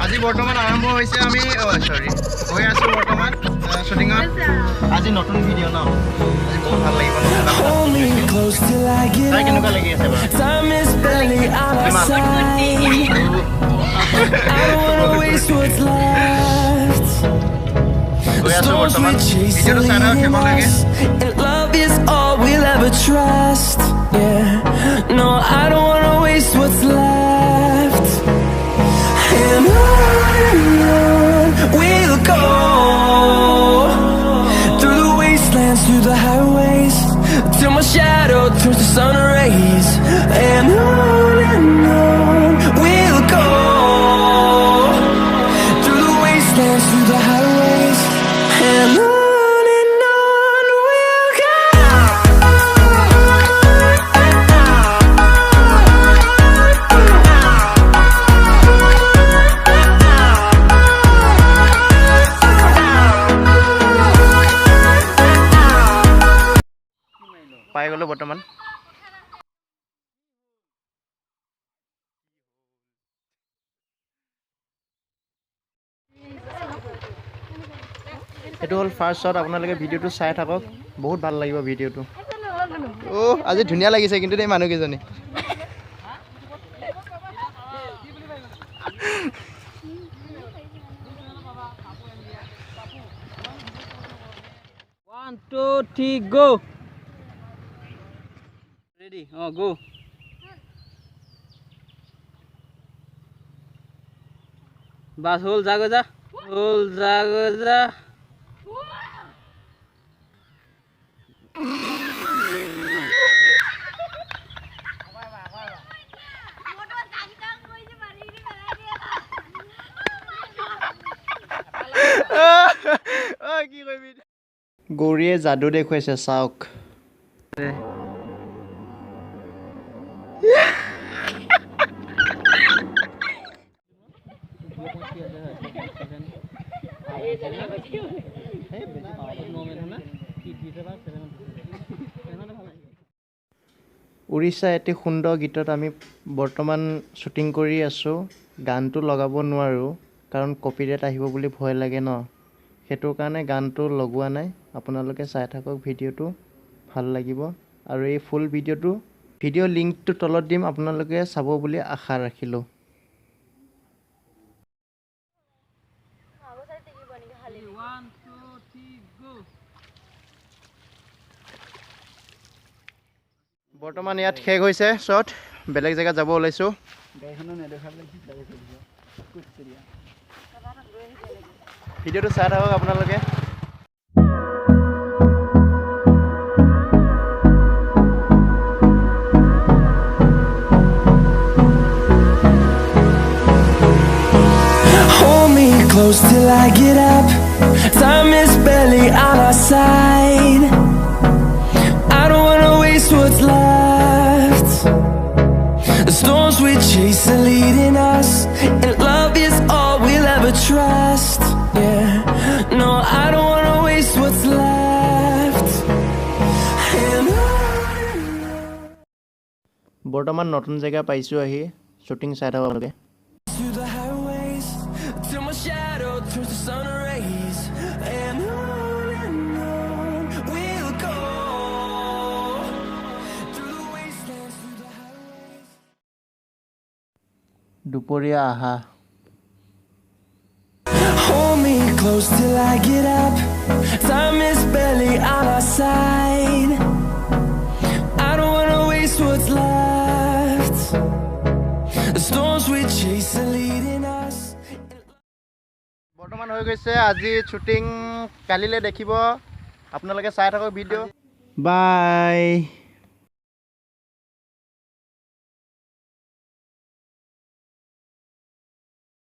আজি বৰ্তমান আৰম্ভ হৈছে আমি সৰি গৈ আছোঁ বৰ্তমান শ্বুটিঙত আজি নতুন ভিডিঅ' ন আজি বহুত ভাল লাগিব তাই কেনেকুৱা লাগি আছে বাৰু গৈ আছোঁ বৰ্তমান ভিডিঅ'টো চাই থাকক শেষলৈকে Love is all we'll ever trust. Yeah, no, I don't wanna waste what's left. And on we'll go through the wastelands, through the highways, till my shadow turns to sun rays. And on we'll go through the wastelands, through the highways, and on. পাই গ'লো বৰ্তমান এইটো হ'ল first shot আপোনালোকে ভিডিঅ'টো চাই থাকক বহুত ভাল লাগিব ভিডিঅ'টো আজি ধুনীয়া লাগিছে কিন্তু দেই মানুহকেইজনী One, two, three, go. Ready? Oh, go. Bas hol jago ja. Hol jago ja. গৌৰীয়ে যাদু দেখুৱাইছে চাওক উৰিষ্যা এটি সুন্দৰ গীতত আমি বৰ্তমান শ্বুটিং কৰি আছোঁ গানটো লগাব নোৱাৰোঁ কাৰণ কপিৰাইট আহিব বুলি ভয় লাগে ন সেইটো কাৰণে গানটো লগোৱা নাই আপোনালোকে চাই থাকক ভিডিঅ'টো ভাল লাগিব আৰু এই ফুল ভিডিঅ' লিংকটো তলত দিম আপোনালোকে চাব বুলি আশা ৰাখিলোঁ One, two, three, go. বৰ্তমান ইয়াত শেষ হৈছে শ্বট বেলেগ জেগাত যাব ওলাইছোঁ ভিডিঅ'টো চাই থাকক আপোনালোকে Hold me close till I get up. Time is barely on our side. I don't wanna waste what's left. The storms we chase are leading us, and love is all we'll ever trust. Yeah, no, I don't wanna waste what's left. And বৰ্তমান নতুন জেগা পাইছোঁ আহি shooting চাই থাকক আপোনালোকে through the highways, till my shadow turns to sun rays. And on we'll go through the wastelands, through the highways. দুপৰীয়া আহা Hold me close till I get up. Time is barely on our side. I don't wanna waste what's left. The storms we chase are leading us. বৰ্তমান হৈ গৈছে আজি shooting কালিলৈ দেখিব আপোনালোকে চাই থাকক ভিডিঅ' বাই